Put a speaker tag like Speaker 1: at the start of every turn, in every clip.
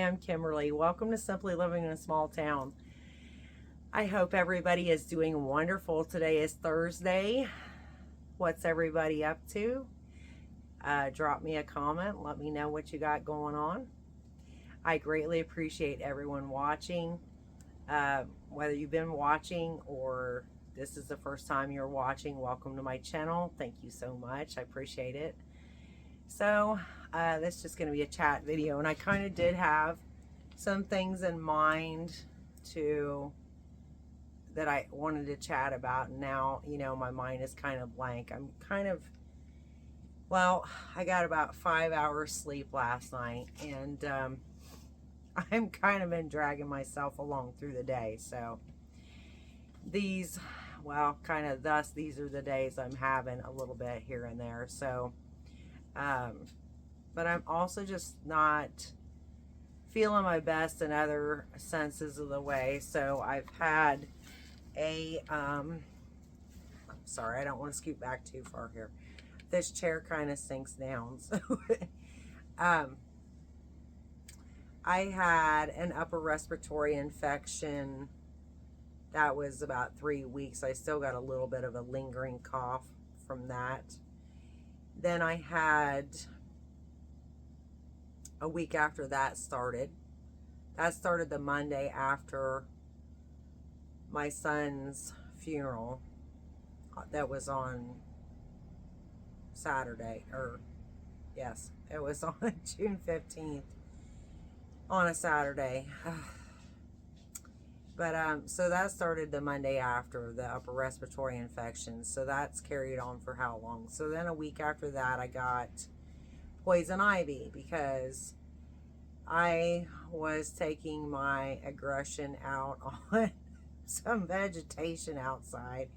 Speaker 1: Hi, I'm Kimberly. Welcome to Simply Living in a Small Town. I hope everybody is doing wonderful. Today is Thursday. What's everybody up to? Drop me a comment. Let me know what you got going on. I greatly appreciate everyone watching. Whether you've been watching or this is the first time you're watching, welcome to my channel. Thank you so much. I appreciate it. So this is just going to be a chat video, and I kind of did have some things in mind that I wanted to chat about, and now, you know, my mind is kind of blank. I'm kind of, well, I got about 5 hours sleep last night, and I'm kind of been dragging myself along through the day. So these, well, kind of thus, these are the days I'm having a little bit here and there. So but I'm also just not feeling my best in other senses of the way. So I've had a, I'm sorry, I don't want to scoot back too far here. This chair kind of sinks down. So I had an upper respiratory infection that was about 3 weeks. I still got a little bit of a lingering cough from that. Then I had a week after that started. That started the Monday after my son's funeral. That was on Saturday, or yes, it was on June 15th on a Saturday. But so that started the Monday after the upper respiratory infection. So that's carried on for how long? So then a week after that, I got poison ivy because I was taking my aggression out on some vegetation outside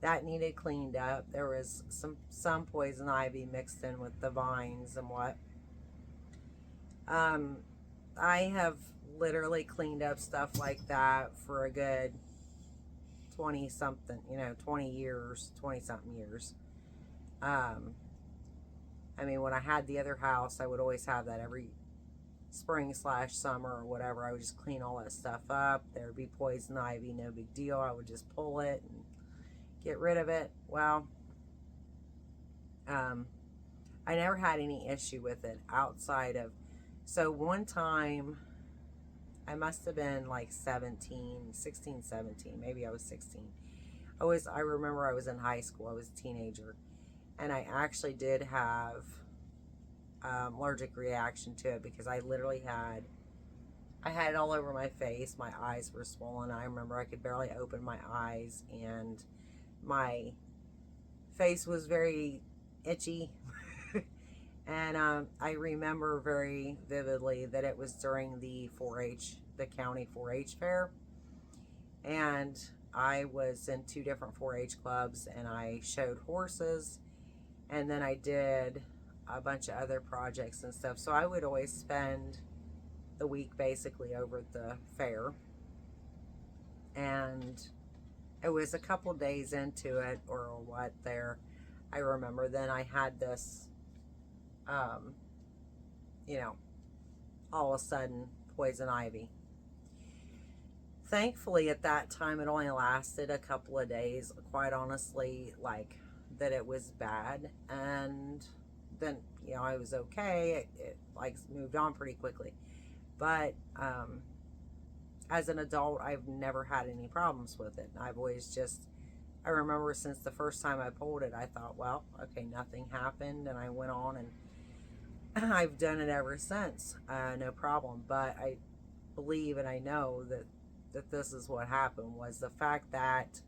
Speaker 1: that needed cleaned up. There was some poison ivy mixed in with the vines and what. I have literally cleaned up stuff like that for a good 20 something, 20 years, 20 something years. I mean, when I had the other house, I would always have that every spring/summer or whatever. I would just clean all that stuff up. There would be poison ivy, no big deal. I would just pull it and get rid of it. Well, I never had any issue with it outside of, so one time, I must have been like 16, 17. Maybe I was 16. I remember I was in high school. I was a teenager. And I actually did have allergic reaction to it because I literally I had it all over my face. My eyes were swollen. I remember I could barely open my eyes, and my face was very itchy. And I remember very vividly that it was during the 4-H, the county 4-H fair. And I was in 2 different 4-H clubs, and I showed horses. And then I did a bunch of other projects and stuff. So I would always spend the week basically over at the fair. And it was a couple days into it or what there. I remember then I had this, all of a sudden, poison ivy. Thankfully, at that time, it only lasted a couple of days. Quite honestly, like, that it was bad. And then, I was okay. It like, moved on pretty quickly. But as an adult, I've never had any problems with it. I've always just, I remember since the first time I pulled it, I thought, well, okay, nothing happened. And I went on, and I've done it ever since, no problem. But I believe and I know that this is what happened, was the fact that,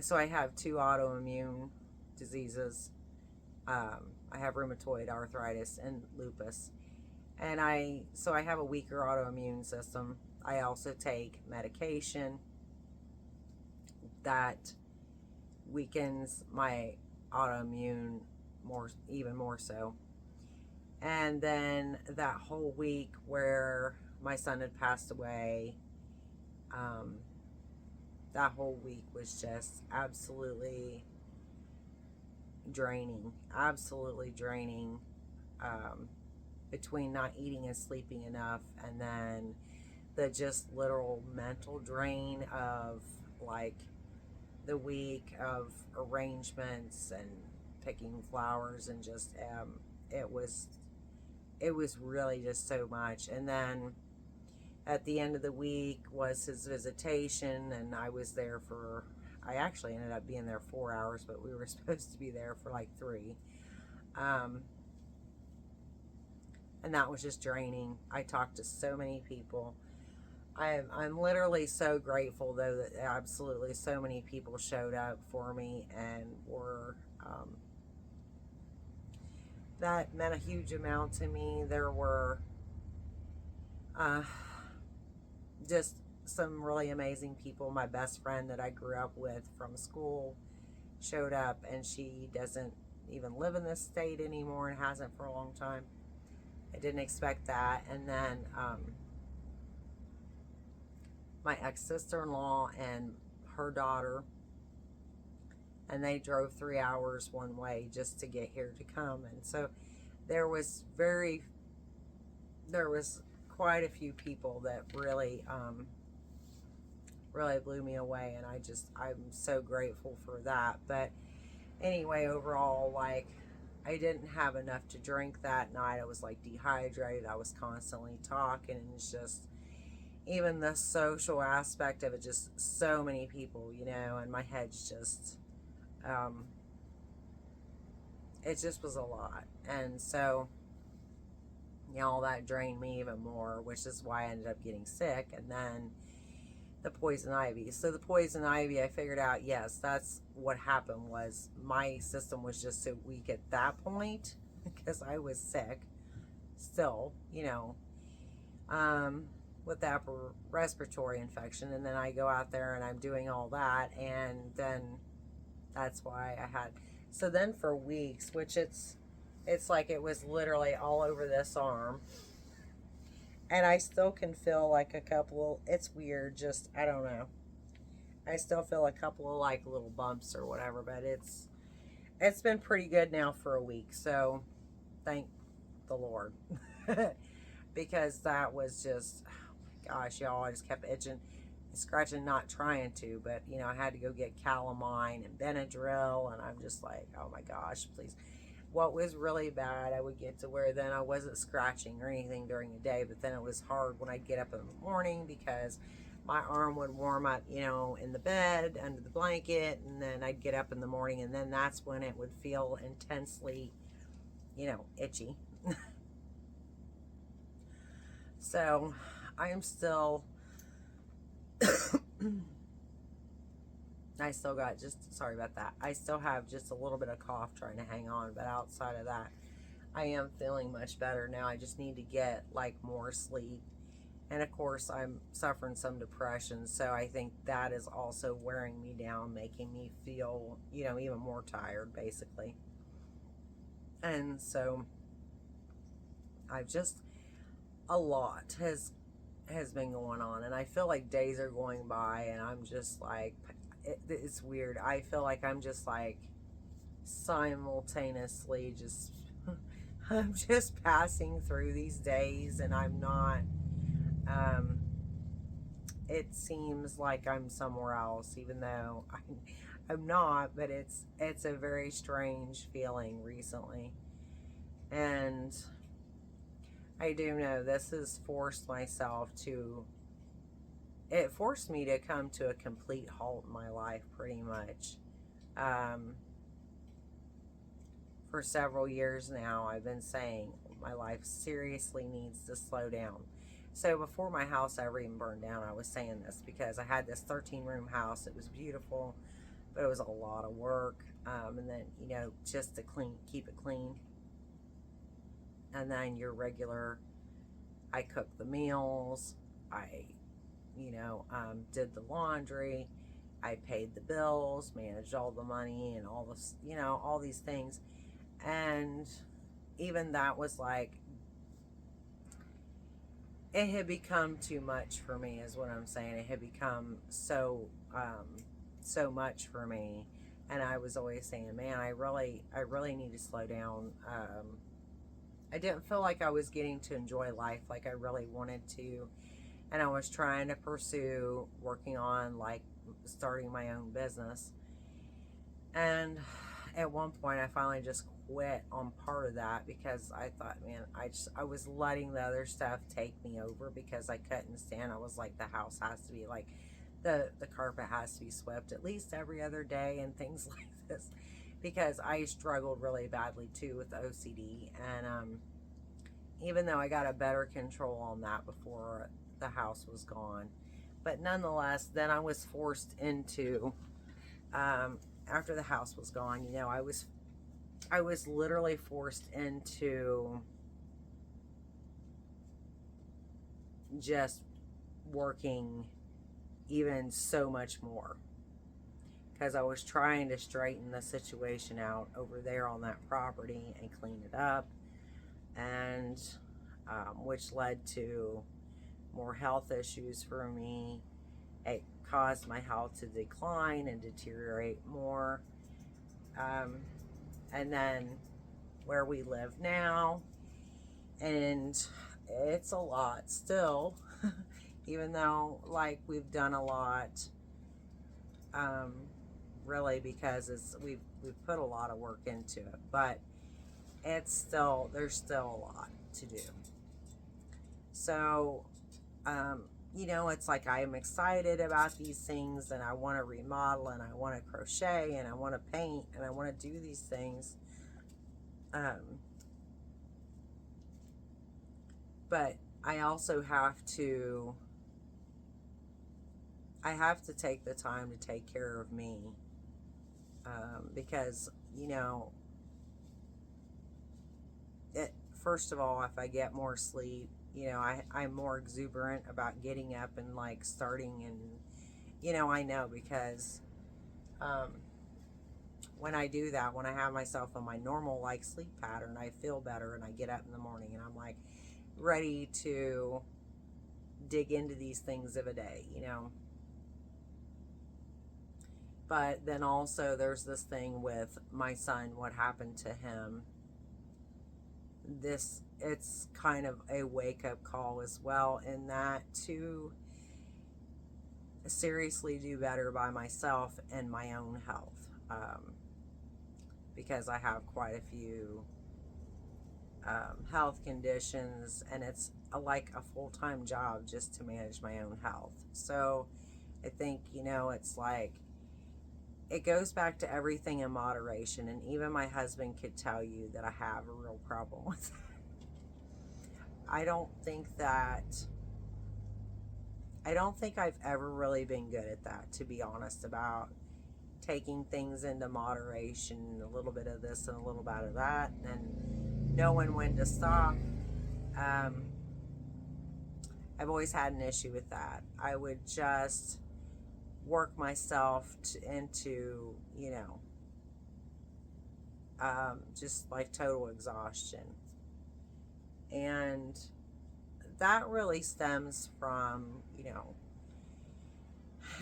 Speaker 1: so I have 2 autoimmune diseases. I have rheumatoid arthritis and lupus, and so I have a weaker autoimmune system. I also take medication that weakens my autoimmune even more so. And then that whole week where my son had passed away, that whole week was just absolutely draining. between not eating and sleeping enough, and then the just literal mental drain of like the week of arrangements and picking flowers, and just it was it was really just so much. And then at the end of the week was his visitation, and I actually ended up being there 4 hours, but we were supposed to be there for like 3. And that was just draining. I talked to so many people. I'm literally so grateful, though, that absolutely so many people showed up for me and were, that meant a huge amount to me. There were just some really amazing people. My best friend that I grew up with from school showed up, and she doesn't even live in this state anymore and hasn't for a long time. I didn't expect that. And then my ex-sister-in-law and her daughter, and they drove 3 hours one way just to get here to come. And so there was quite a few people that really really blew me away, and I'm so grateful for that. But anyway, overall, like, I didn't have enough to drink that night. I was like dehydrated. I was constantly talking, and it's just, even the social aspect of it, just so many people, and my head's just, it just was a lot. And so, all that drained me even more, which is why I ended up getting sick. And then the poison ivy. So the poison ivy, I figured out, yes, that's what happened. Was my system was just so weak at that point because I was sick still, with the upper respiratory infection. And then I go out there and I'm doing all that, and then that's why I had. So then for weeks, which it's like it was literally all over this arm. And I still can feel like a couple, it's weird, just, I don't know. I still feel a couple of like little bumps or whatever, but it's been pretty good now for a week. So thank the Lord. Because that was just, oh my gosh, y'all, I just kept itching, scratching, not trying to, but I had to go get calamine and Benadryl, and I'm just like, oh my gosh, please. What was really bad, I would get to where then I wasn't scratching or anything during the day, but then it was hard when I'd get up in the morning because my arm would warm up, in the bed, under the blanket, and then I'd get up in the morning, and then that's when it would feel intensely, itchy. So I am still, I still got sorry about that. I still have just a little bit of cough trying to hang on, but outside of that, I am feeling much better now. I just need to get like more sleep. And of course, I'm suffering some depression, so I think that is also wearing me down, making me feel, even more tired, basically. And so I've just, a lot has been going on, and I feel like days are going by, and I'm just like, it's weird. I feel like I'm just like simultaneously just I'm just passing through these days, and I'm not, it seems like I'm somewhere else, even though I'm not, but it's a very strange feeling recently. And I do know this has forced it forced me to come to a complete halt in my life, pretty much. For several years now, I've been saying my life seriously needs to slow down. So before my house ever even burned down, I was saying this because I had this 13-room house. It was beautiful, but it was a lot of work. And then, just to keep it clean. And then your regular, I cooked the meals, I did the laundry, I paid the bills, managed all the money and all this, all these things. And even that was like, it had become too much for me, is what I'm saying. It had become so much for me. And I was always saying, man, I really need to slow down. I didn't feel like I was getting to enjoy life like I really wanted to. And I was trying to pursue working on like starting my own business. And at one point I finally just quit on part of that because I thought, man, I was letting the other stuff take me over because I couldn't stand. I was like, the house has to be like, the carpet has to be swept at least every other day and things like this, because I struggled really badly too with OCD. And even though I got a better control on that before the house was gone, but nonetheless, then I was forced into, after the house was gone, you know, I was literally forced into just working even so much more because I was trying to straighten the situation out over there on that property and clean it up, and which led to more health issues for me. It caused my health to decline and deteriorate more. And then where we live now, and it's a lot still, even though like we've done a lot, really, because we've put a lot of work into it, but there's still a lot to do. So you know, it's like I am excited about these things, and I want to remodel, and I want to crochet, and I want to paint, and I want to do these things. But I also have to take the time to take care of me, because, you know, first of all, if I get more sleep, you know, I'm more exuberant about getting up and like starting, and, you know, I know because when I do that, when I have myself in my normal like sleep pattern, I feel better, and I get up in the morning and I'm like ready to dig into these things of a day, you know. But then also there's this thing with my son, what happened to him. It's kind of a wake-up call as well, in that to seriously do better by myself and my own health, because I have quite a few health conditions, and it's like a full-time job just to manage my own health. So I think, you know, it's like it goes back to everything in moderation, and even my husband could tell you that I have a real problem with that. I don't think I've ever really been good at that, to be honest, about taking things into moderation, a little bit of this and a little bit of that, and knowing when to stop. I've always had an issue with that. I would just work myself into, you know, just like total exhaustion. And that really stems from, you know,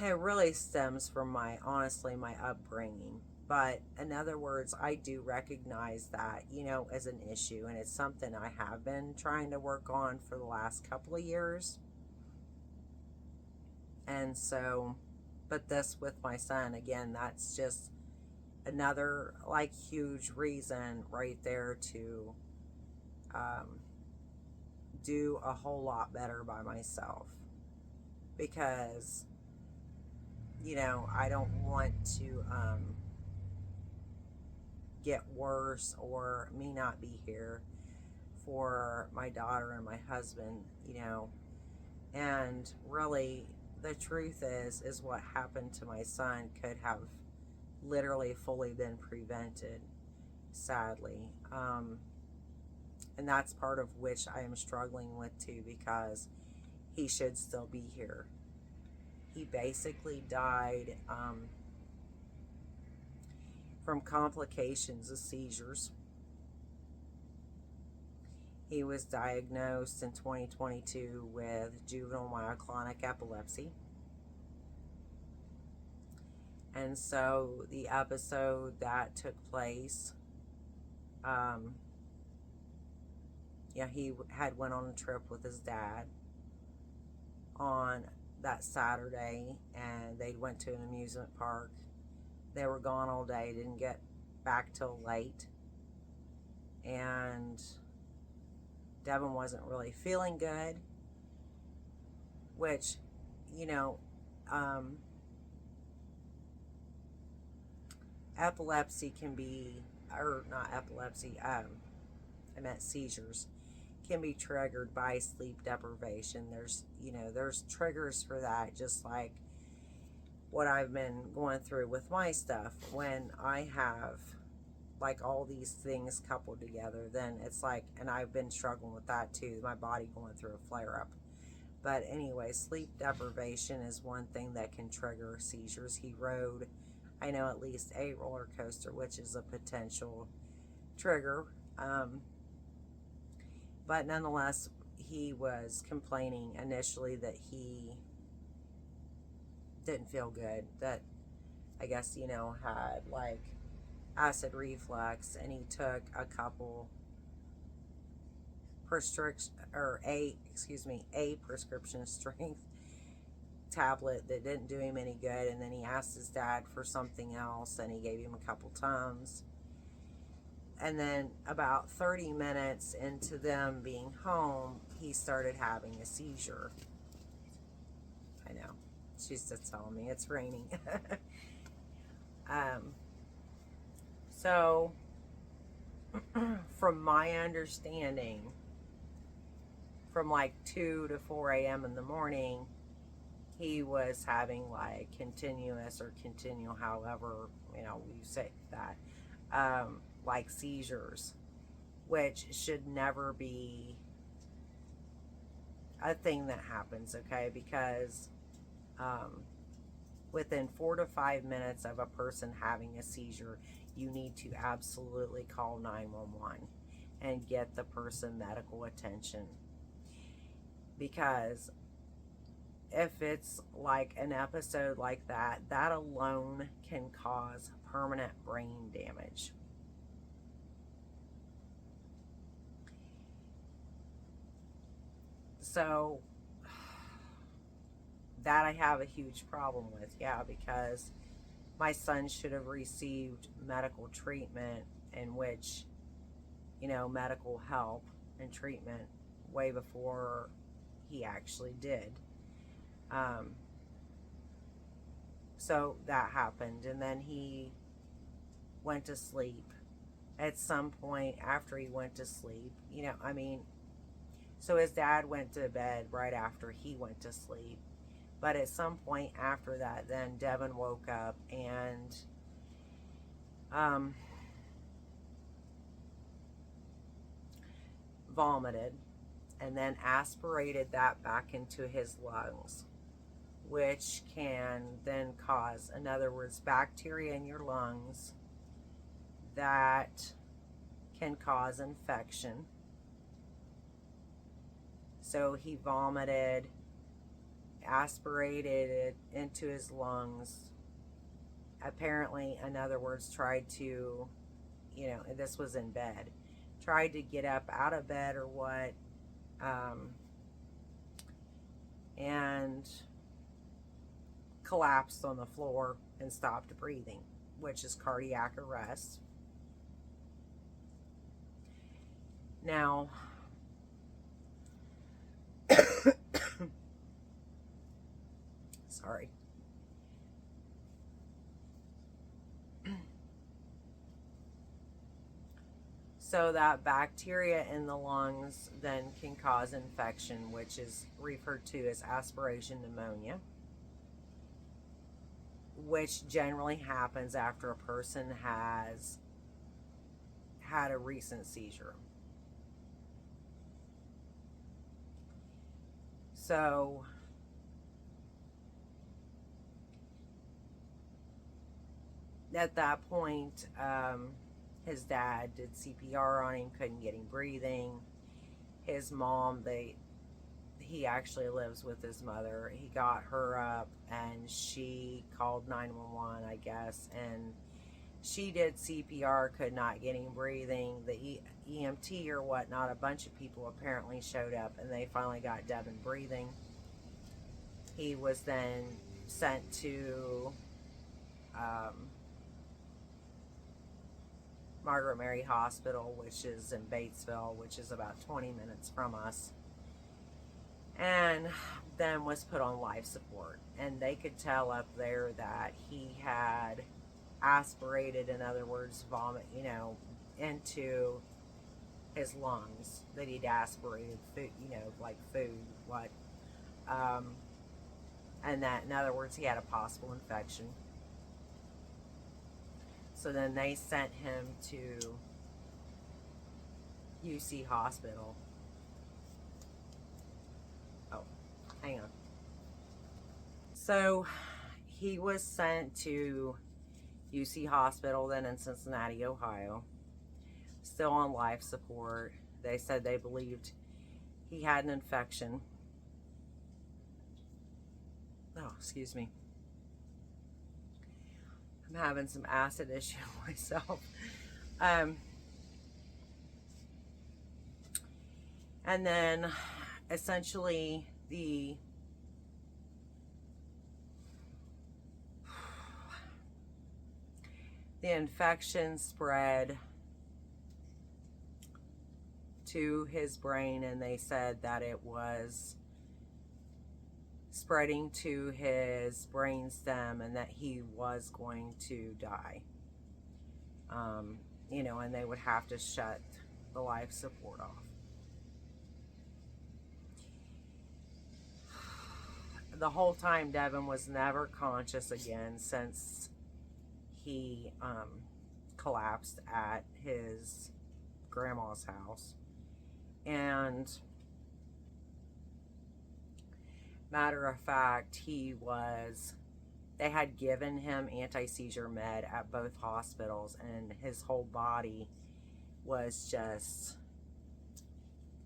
Speaker 1: it really stems from honestly, my upbringing. But in other words, I do recognize that, you know, as an issue, and it's something I have been trying to work on for the last couple of years. And so, but this with my son, again, that's just another like huge reason right there to do a whole lot better by myself, because, you know, I don't want to get worse, or me not be here for my daughter and my husband, you know. And really, the truth is what happened to my son could have literally fully been prevented, sadly. And that's part of which I am struggling with too, because he should still be here. He basically died from complications of seizures. He was diagnosed in 2022 with juvenile myoclonic epilepsy. And so the episode that took place, Yeah, he had went on a trip with his dad on that Saturday, and they went to an amusement park. They were gone all day, didn't get back till late, and Devin wasn't really feeling good, which, you know, epilepsy can be, or not epilepsy, I meant seizures, can be triggered by sleep deprivation. There's triggers for that, just like what I've been going through with my stuff. When I have like all these things coupled together, then it's like, and I've been struggling with that too, my body going through a flare up. But anyway, sleep deprivation is one thing that can trigger seizures. He rode, I know, at least a roller coaster, which is a potential trigger. But nonetheless, he was complaining initially that he didn't feel good, that I guess, had like acid reflux, and he took a couple a prescription strength tablet that didn't do him any good, and then he asked his dad for something else, and he gave him a couple Tums. And then about 30 minutes into them being home, he started having a seizure. I know, she's just telling me it's raining. So from my understanding, from like 2 to 4 a.m. in the morning, he was having like continuous or continual, however, you say that, like seizures, which should never be a thing that happens, okay? Because within 4 to 5 minutes of a person having a seizure, you need to absolutely call 911 and get the person medical attention. Because if it's like an episode like that, that alone can cause permanent brain damage. So that I have a huge problem with, yeah, because my son should have received medical treatment, in which, medical help and treatment way before he actually did. So that happened, and then he went to sleep. At some point after he went to sleep, so his dad went to bed right after he went to sleep. But at some point after that, then Devin woke up and vomited, and then aspirated that back into his lungs, which can then cause, in other words, bacteria in your lungs that can cause infection. So he vomited, aspirated it into his lungs. Apparently, in other words, tried to, this was in bed, tried to get up out of bed or what, and collapsed on the floor and stopped breathing, which is cardiac arrest. Now, sorry. So that bacteria in the lungs then can cause infection, which is referred to as aspiration pneumonia, which generally happens after a person has had a recent seizure. So at that point, his dad did CPR on him, couldn't get him breathing. His mom, he actually lives with his mother. He got her up and she called 911, I guess, and she did CPR, could not get him breathing. EMT or whatnot, a bunch of people apparently showed up, and they finally got Devin breathing. He was then sent to Margaret Mary Hospital, which is in Batesville, which is about 20 minutes from us, and then was put on life support. And they could tell up there that he had aspirated, in other words, vomit, into his lungs, that he'd aspirated food, like food, and that, in other words, he had a possible infection. So then they sent him to UC Hospital. Oh, hang on. So he was sent to UC Hospital, then in Cincinnati, Ohio. Still on life support. They said they believed he had an infection. Oh, excuse me. I'm having some acid issue myself. And then essentially the infection spread to his brain, and they said that it was spreading to his brain stem and that he was going to die. And they would have to shut the life support off. The whole time, Devin was never conscious again since he collapsed at his grandma's house. And matter of fact, they had given him anti-seizure med at both hospitals, and his whole body was just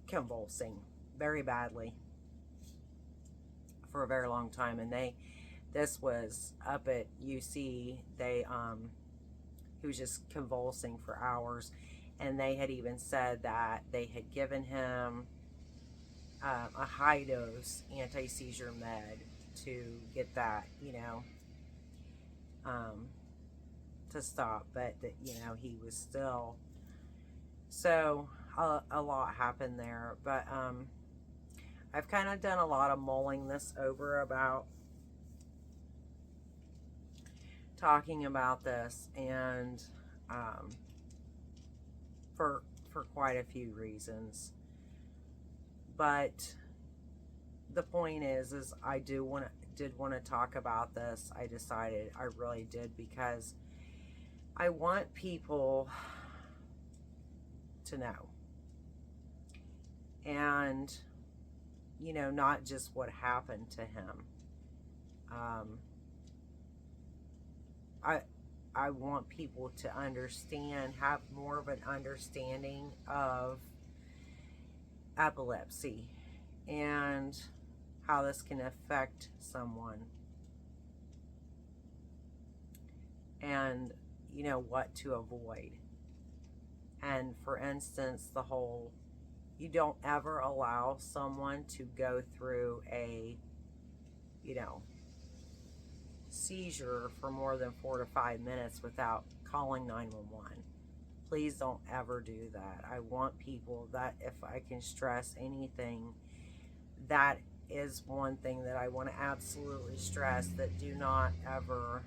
Speaker 1: convulsing very badly for a very long time. And this was up at UC. He was just convulsing for hours, and they had even said that they had given him a high dose anti-seizure med to get that, to stop, but that, he was still, so a lot happened there. But I've kind of done a lot of mulling this over about talking about this, and for quite a few reasons. But the point is I did want to talk about this. I decided I really did, because I want people to know, and not just what happened to him. I want people to understand, have more of an understanding of epilepsy and how this can affect someone, and what to avoid. And for instance, you don't ever allow someone to go through a seizure for more than 4 to 5 minutes without calling 911. Please don't ever do that. I want people that, if I can stress anything, that is one thing that I want to absolutely stress, that do not ever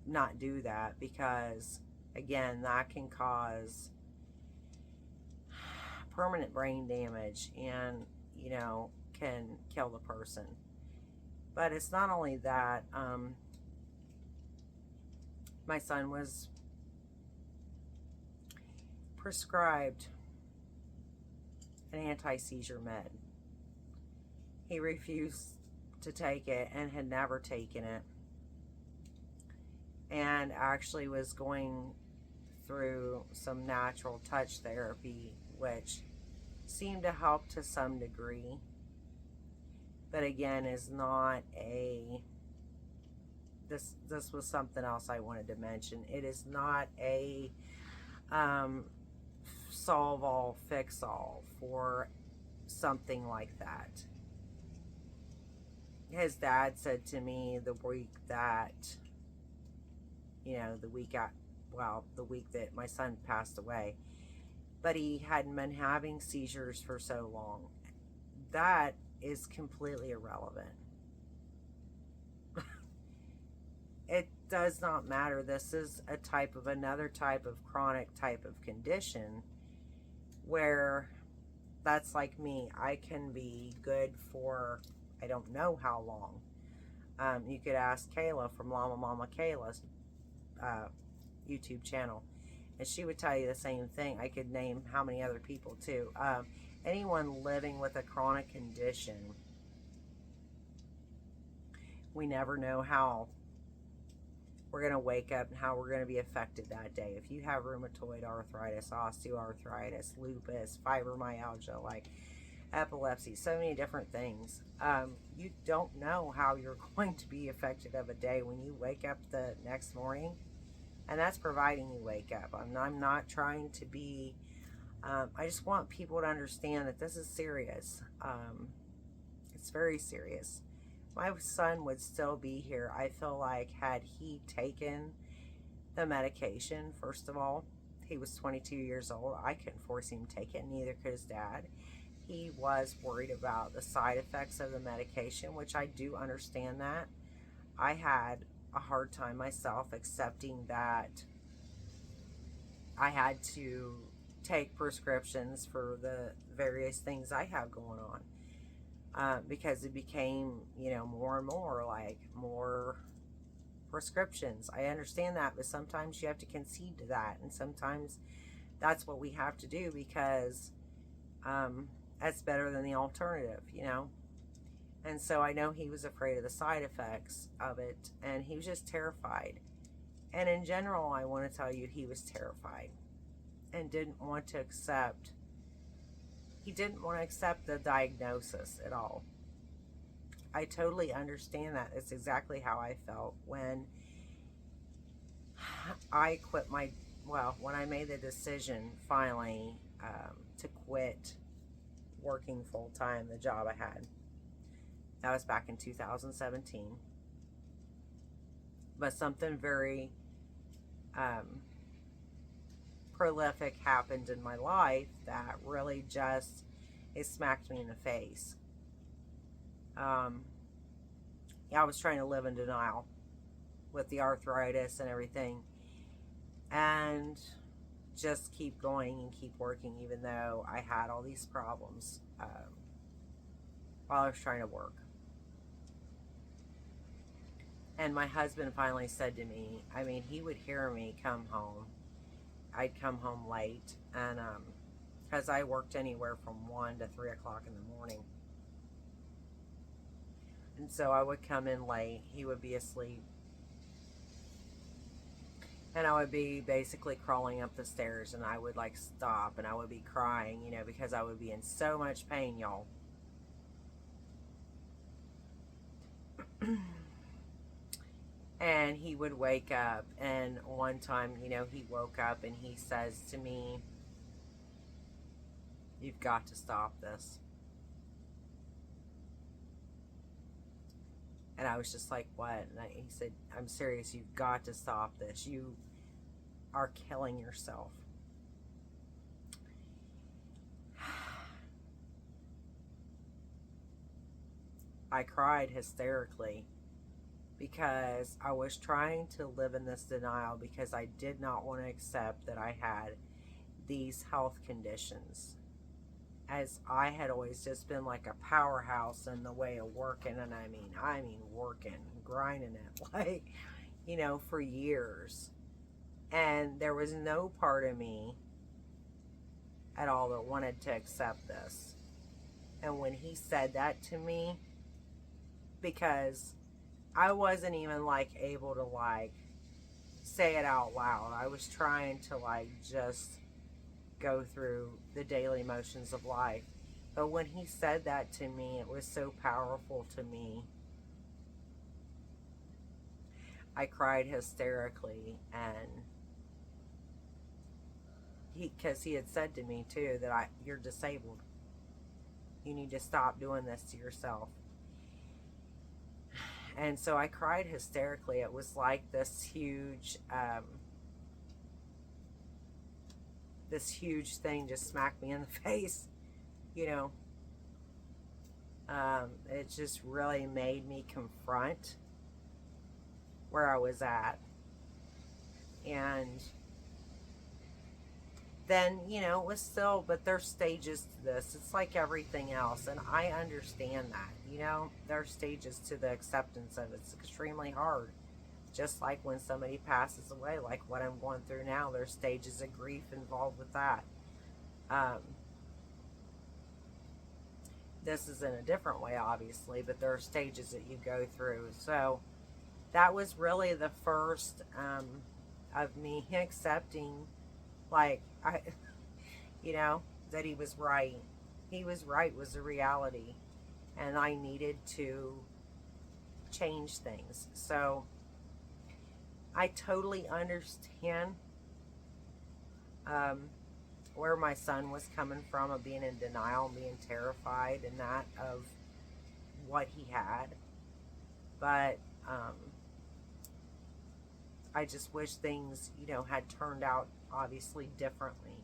Speaker 1: not do that, because again, that can cause permanent brain damage and can kill the person. But it's not only that. My son was prescribed an anti-seizure med. He refused to take it and had never taken it, and actually was going through some natural touch therapy, which seemed to help to some degree, but again is not a this was something else I wanted to mention. It is not a solve all, fix all for something like that. His dad said to me the week that, the week that my son passed away, but he hadn't been having seizures for so long. That is completely irrelevant. It does not matter. This is another type of chronic type of condition where that's like me. I can be good for, I don't know how long. You could ask Kayla from Llama Mama Kayla's YouTube channel, and she would tell you the same thing. I could name how many other people too. Anyone living with a chronic condition, we never know how we're going to wake up and how we're going to be affected that day. If you have rheumatoid arthritis, osteoarthritis, lupus, fibromyalgia, like epilepsy, so many different things, you don't know how you're going to be affected of a day when you wake up the next morning. And that's providing you wake up. I'm not trying to be, I just want people to understand that this is serious. It's very serious. My son would still be here. I feel like had he taken the medication, first of all, he was 22 years old. I couldn't force him to take it, neither could his dad. He was worried about the side effects of the medication, which I do understand that. I had a hard time myself accepting that I had to take prescriptions for the various things I have going on. Because it became, more and more, like more prescriptions. I understand that, but sometimes you have to concede to that, and sometimes that's what we have to do because that's better than the alternative, And so I know he was afraid of the side effects of it, and he was just terrified. And in general, I want to tell you, he was terrified and didn't want to accept. He didn't want to accept the diagnosis at all. I totally understand that. It's exactly how I felt when I quit when I made the decision finally to quit working full-time, the job I had. That was back in 2017. But something very prolific happened in my life that really just, it smacked me in the face. I was trying to live in denial with the arthritis and everything, and just keep going and keep working even though I had all these problems while I was trying to work. And my husband finally said to me, he would hear me come home. I'd come home late, and because I worked anywhere from 1 to 3 o'clock in the morning. And so I would come in late, he would be asleep, and I would be basically crawling up the stairs, and I would stop, and I would be crying, because I would be in so much pain, y'all. And he would wake up, and one time, he woke up and he says to me, "You've got to stop this." And I was just like, "What?" And he said, "I'm serious, you've got to stop this. You are killing yourself." I cried hysterically, because I was trying to live in this denial because I did not want to accept that I had these health conditions, as I had always just been like a powerhouse in the way of working, and I mean working, grinding it, for years. And there was no part of me at all that wanted to accept this. And when he said that to me, because I wasn't even able to say it out loud. I was trying to just go through the daily motions of life. But when he said that to me, it was so powerful to me. I cried hysterically, and because he had said to me too that you're disabled. You need to stop doing this to yourself. And so I cried hysterically. It was like this huge thing just smacked me in the face, you know. It just really made me confront where I was at. And then, you know, it was still, but there's stages to this. It's like everything else, and I understand that, you know. There are stages to the acceptance of it. It's extremely hard. Just like when somebody passes away, like what I'm going through now, there's stages of grief involved with that. This is in a different way, obviously, but there are stages that you go through. So that was really the first of me accepting, like, you know, that he was right. He was right was the reality, and I needed to change things. So I totally understand where my son was coming from, of being in denial and being terrified and that of what he had. But I just wish things, you know, had turned out obviously differently.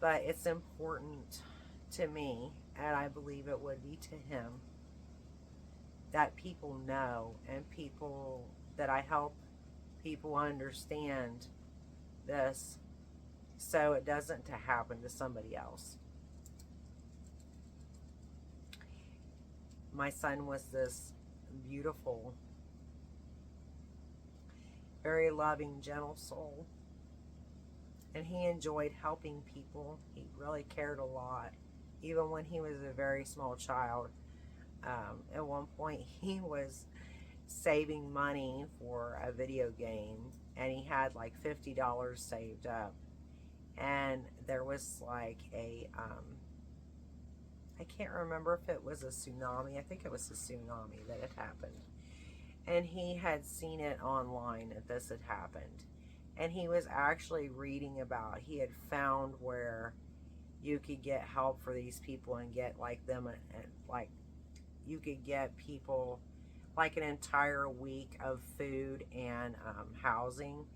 Speaker 1: But it's important to me, and I believe it would be to him, that people know, and people that I help people understand this, so it doesn't happen to somebody else. My son was this beautiful, very loving, gentle soul, and he enjoyed helping people. He really cared a lot, even when he was a very small child. At one point, he was saving money for a video game, and he had like $50 saved up, and there was like a I can't remember if it was a tsunami. I think it was a tsunami that had happened, and he had seen it online that this had happened, and he was actually reading about, he had found where you could get help for these people and get like them, and like you could get people like an entire week of food and housing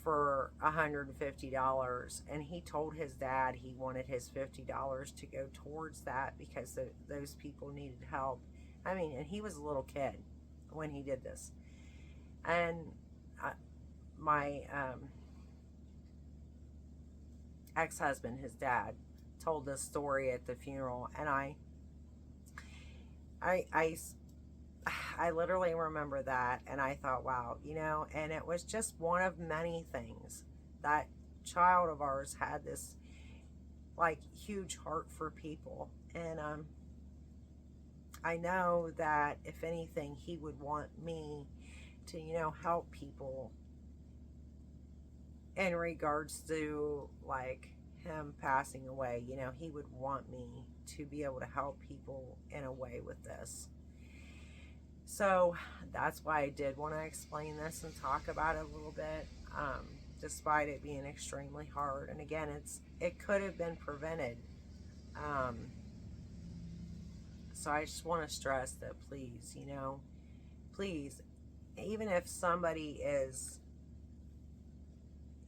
Speaker 1: for $150. And he told his dad he wanted his $50 to go towards that because those people needed help. I mean, and he was a little kid when he did this. And my ex-husband, his dad, told this story at the funeral, and I literally remember that, and I thought, wow, you know, and it was just one of many things. That child of ours had this like huge heart for people, and I know that if anything, he would want me to, you know, help people in regards to like him passing away. You know, he would want me to be able to help people in a way with this. So that's why I did want to explain this and talk about it a little bit, despite it being extremely hard. And again, it could have been prevented. So I just want to stress that, please, you know, please, even if somebody is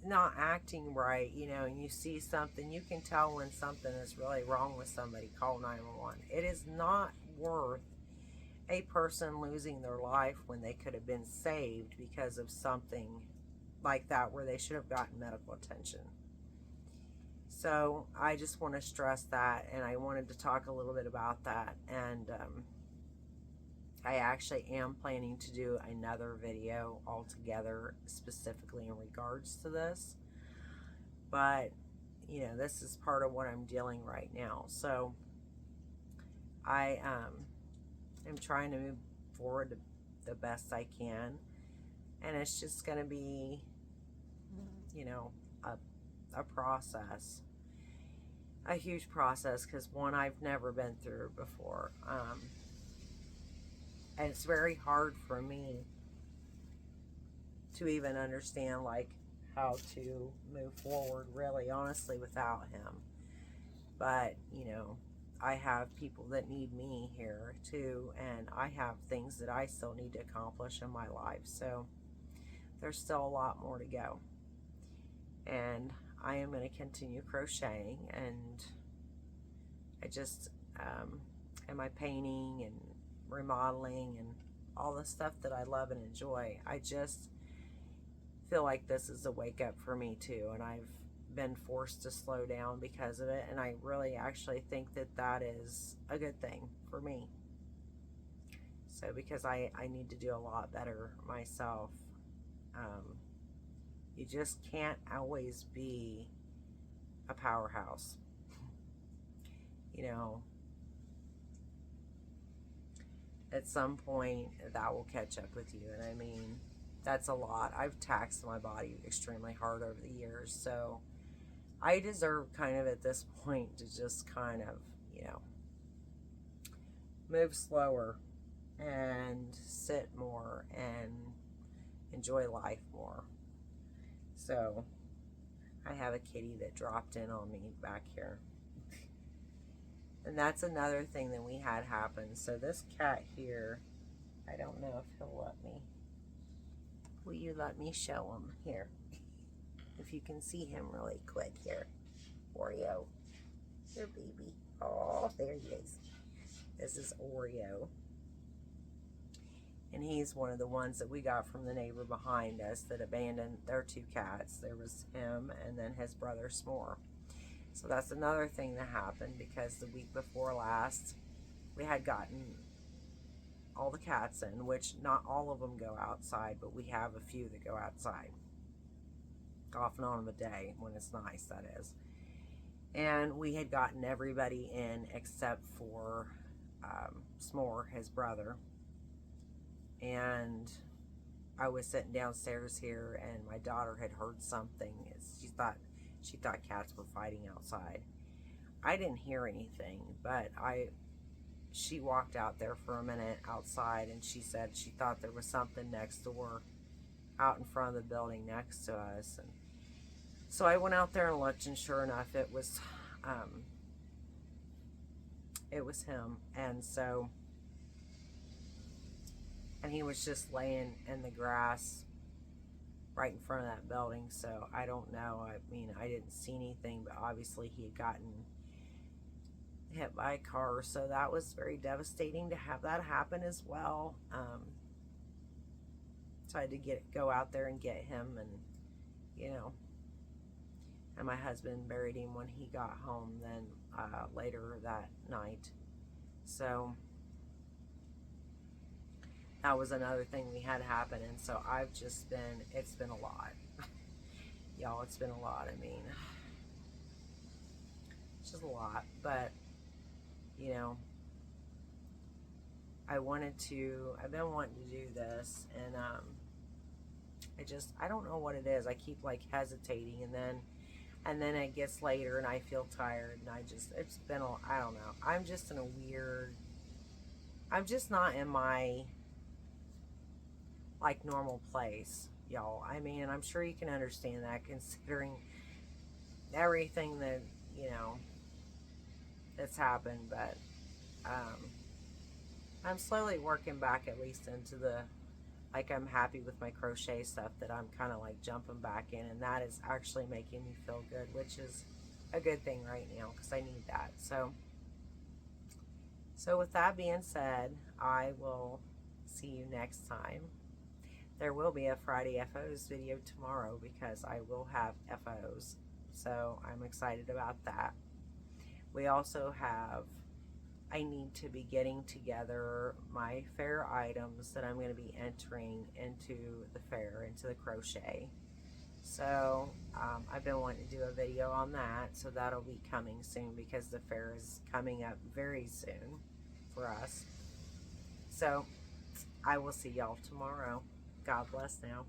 Speaker 1: not acting right, you know, and you see something, you can tell when something is really wrong with somebody, call 911. It is not worth a person losing their life when they could have been saved because of something like that, where they should have gotten medical attention. So I just want to stress that, and I wanted to talk a little bit about that. And I actually am planning to do another video altogether specifically in regards to this, but you know, this is part of what I'm dealing right now. So I am trying to move forward the best I can, and it's just going to be, you know, a process, a huge process, because one, I've never been through before, and it's very hard for me to even understand like how to move forward, really, honestly, without him. But, you know, I have people that need me here too, and I have things that I still need to accomplish in my life. So there's still a lot more to go. And I am going to continue crocheting, and I just, am I painting and remodeling and all the stuff that I love and enjoy. I just feel like this is a wake up for me too, and I've been forced to slow down because of it, and I really actually think that that is a good thing for me. So because I need to do a lot better myself. You just can't always be a powerhouse. You know, at some point that will catch up with you. And I mean, that's a lot. I've taxed my body extremely hard over the years. So I deserve kind of at this point to just kind of, you know, move slower and sit more and enjoy life more. So I have a kitty that dropped in on me back here. And that's another thing that we had happen. So this cat here, I don't know if he'll let me. Will you let me show him here? If you can see him really quick here. Oreo. Your baby. Oh, there he is. This is Oreo. And he's one of the ones that we got from the neighbor behind us that abandoned their two cats. There was him and then his brother S'more. So that's another thing that happened, because the week before last, we had gotten all the cats in, which not all of them go outside, but we have a few that go outside. Off and on a day, when it's nice, that is. And we had gotten everybody in except for S'more, his brother. And I was sitting downstairs here, and my daughter had heard something. She thought cats were fighting outside. I didn't hear anything, but she walked out there for a minute outside, and she said she thought there was something next door, out in front of the building next to us. And so I went out there and looked, and sure enough, it was him. And so, and he was just laying in the grass right in front of that building. So I don't know. I mean, I didn't see anything, but obviously he had gotten hit by a car. So that was very devastating to have that happen as well. So I had to go out there and get him, and, you know, and my husband buried him when he got home then later that night. So that was another thing we had happen. And so I've just been, it's been a lot. Y'all, it's been a lot. I mean, it's just a lot. But, you know, I've been wanting to do this, and I don't know what it is. I keep like hesitating, and then it gets later and I feel tired, and it's been I don't know. I'm just in a weird, I'm just not in my like normal place, y'all. I mean, I'm sure you can understand that, considering everything that, you know, that's happened. But I'm slowly working back at least into the, like, I'm happy with my crochet stuff, that I'm kind of like jumping back in, and that is actually making me feel good, which is a good thing right now, because I need that. So with that being said, I will see you next time. There will be a Friday FOs video tomorrow, because I will have FOs. So I'm excited about that. We also have, I need to be getting together my fair items that I'm going to be entering into the fair, into the crochet. So I've been wanting to do a video on that, so that'll be coming soon, because the fair is coming up very soon for us. So I will see y'all tomorrow. God bless now.